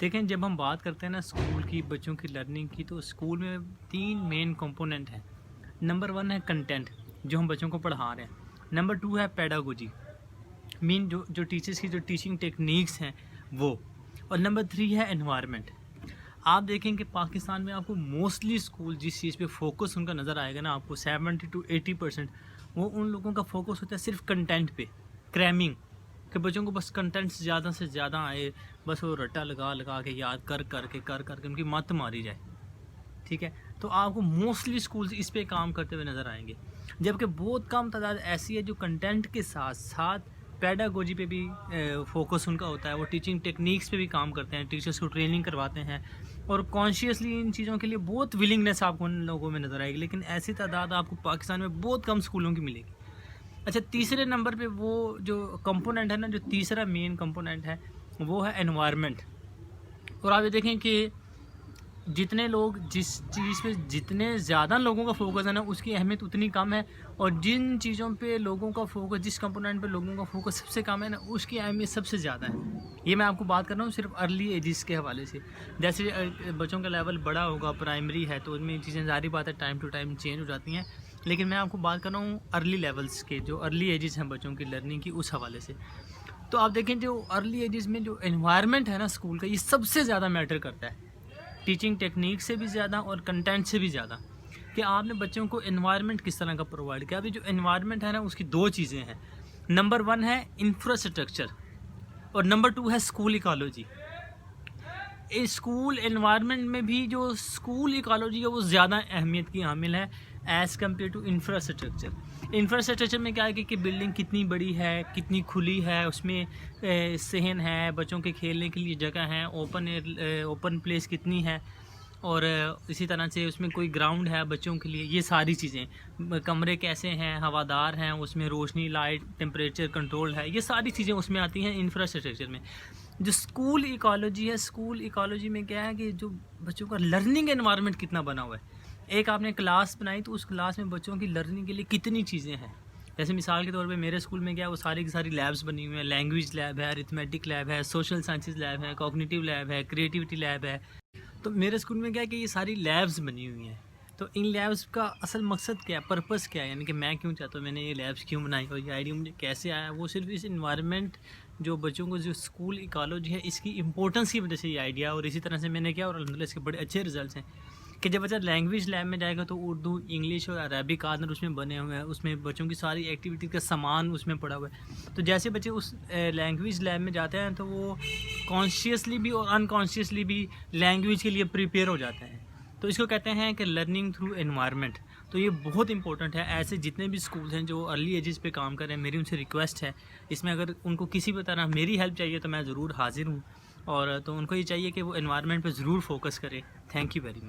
دیکھیں جب ہم بات کرتے ہیں نا اسکول کی بچوں کی لرننگ کی، تو اسکول میں 3 مین کمپوننٹ ہیں۔ نمبر 1 ہے کنٹینٹ جو ہم بچوں کو پڑھا رہے ہیں، نمبر 2 ہے پیڈاگوجی مین جو ٹیچرس کی جو ٹیچنگ ٹیکنیکس ہیں وہ، اور نمبر 3 ہے انوائرمنٹ۔ آپ دیکھیں کہ پاکستان میں آپ کو موسٹلی اسکول جس چیز پہ فوکس ان کا نظر آئے گا نا، آپ کو 70 to 80% وہ ان لوگوں کا فوکس ہوتا ہے صرف کنٹینٹ پہ، کریمنگ، کہ بچوں کو بس کنٹینٹ زیادہ سے زیادہ آئے، بس وہ رٹا لگا کے یاد کر کے ان کی مت ماری جائے، ٹھیک ہے۔ تو آپ کو موسٹلی اسکولز اس پہ کام کرتے ہوئے نظر آئیں گے، جبکہ بہت کم تعداد ایسی ہے جو کنٹینٹ کے ساتھ ساتھ پیڈاگوجی پہ بھی فوکس ان کا ہوتا ہے، وہ ٹیچنگ ٹیکنیکس پہ بھی کام کرتے ہیں، ٹیچرس کو ٹریننگ کرواتے ہیں، اور کانشیسلی ان چیزوں کے لیے بہت ولنگنیس آپ کو ان لوگوں میں نظر آئے گی، لیکن ایسی تعداد آپ کو پاکستان میں بہت کم اسکولوں کی ملے گی۔ اچھا، تیسرے نمبر پہ وہ جو کمپوننٹ ہے نا، جو تیسرا مین کمپوننٹ ہے وہ ہے انوائرمنٹ۔ اور آپ یہ دیکھیں کہ جتنے لوگ جس چیز پہ جتنے زیادہ لوگوں کا فوکس ہے نا، اس کی اہمیت اتنی کم ہے، اور جن چیزوں پہ لوگوں کا فوکس، جس کمپوننٹ پہ لوگوں کا فوکس سب سے کم ہے نا، اس کی اہمیت سب سے زیادہ ہے۔ یہ میں آپ کو بات کر رہا ہوں صرف ارلی ایجز کے حوالے سے۔ جیسے بچوں کا لیول بڑا ہوگا، پرائمری ہے، تو ان میں چیزیں ظاہری بات ہے ٹائم ٹو ٹائم چینج ہو جاتی ہیں، لیکن میں آپ کو بات کر رہا ہوں ارلی لیولز کے، جو ارلی ایجز ہیں بچوں کی لرننگ کی، اس حوالے سے۔ تو آپ دیکھیں جو ارلی ایجز میں جو انوائرمنٹ ہے نا اسکول کا، یہ سب سے زیادہ میٹر کرتا ہے، ٹیچنگ ٹیکنیک سے بھی زیادہ اور کنٹینٹ سے بھی زیادہ، کہ آپ نے بچوں کو انوائرمنٹ کس طرح کا پرووائڈ کیا۔ ابھی جو انوائرمنٹ ہے نا، اس کی 2 چیزیں ہیں، نمبر 1 ہے انفراسٹرکچر، اور نمبر 2 ہے اسکول ایکالوجی۔ اسکول انوائرمنٹ میں بھی جو اسکول ایکالوجی ہے وہ زیادہ اہمیت کی حامل ہے as compare to infrastructure. Infrastructure میں کیا ہے کہ بلڈنگ کتنی بڑی ہے، کتنی کھلی ہے، اس میں صحن ہے، بچوں کے کھیلنے کے لیے جگہ ہے، اوپن پلیس کتنی ہے، اور اسی طرح سے اس میں کوئی گراؤنڈ ہے بچوں کے لیے، یہ ساری چیزیں، کمرے کیسے ہیں، ہوادار ہیں، اس میں روشنی، لائٹ، ٹیمپریچر کنٹرول ہے، یہ ساری چیزیں اس میں آتی ہیں انفراسٹرکچر میں۔ جو اسکول ایکالوجی ہے، اسکول ایکالوجی میں کیا ہے کہ جو بچوں کا لرننگ انوائرمنٹ کتنا بنا ہوا ہے۔ ایک آپ نے کلاس بنائی تو اس کلاس میں بچوں کی لرننگ کے لیے کتنی چیزیں ہیں، جیسے مثال کے طور پہ میرے اسکول میں کیا ہے، وہ ساری کی ساری لیبس بنی ہوئی ہیں، لینگویج لیب ہے، ارتھمیٹک لیب ہے، سوشل سائنسز لیب ہے، کوگنیٹیو لیب ہے، کریٹیوٹی لیب ہے۔ تو میرے اسکول میں کیا ہے کہ یہ ساری لیبس بنی ہوئی ہیں۔ تو ان لیبس کا اصل مقصد کیا ہے، پرپس کیا ہے، یعنی کہ میں کیوں چاہتا ہوں، میں نے یہ لیبس کیوں بنائی اور یہ آئیڈیا مجھے کیسے آیا، وہ صرف اس انوائرمنٹ جو بچوں کو جو اسکول ایکالوجی ہے اس کی امپورٹنس کی وجہ سے یہ آئیڈیا، اور اسی طرح سے میں نے کیا، اور الحمدللہ اس کے بڑے اچھے رزلٹس ہیں، کہ جب بچہ لینگویج لیب میں جائے گا تو اردو، انگلش اور عربک آنر اس میں بنے ہوئے ہیں، اس میں بچوں کی ساری ایکٹیویٹی کا سامان اس میں پڑا ہوا ہے۔ تو جیسے بچے اس لینگویج لیب میں جاتے ہیں تو وہ کانشیسلی بھی اور انکانشیسلی بھی لینگویج کے لیے پریپیئر ہو جاتے ہیں۔ تو اس کو کہتے ہیں کہ لرننگ تھرو انوائرمنٹ۔ تو یہ بہت امپورٹنٹ ہے۔ ایسے جتنے بھی اسکولز ہیں جو ارلی ایجز پہ کام کر رہے ہیں، میری ان سے ریکویسٹ ہے، اس میں اگر ان کو کسی بھی طرح میری ہیلپ چاہیے تو میں ضرور حاضر ہوں، اور تو ان کو یہ چاہیے کہ وہ انوائرمنٹ پہ ضرور فوکس کرے۔ Thank you very much.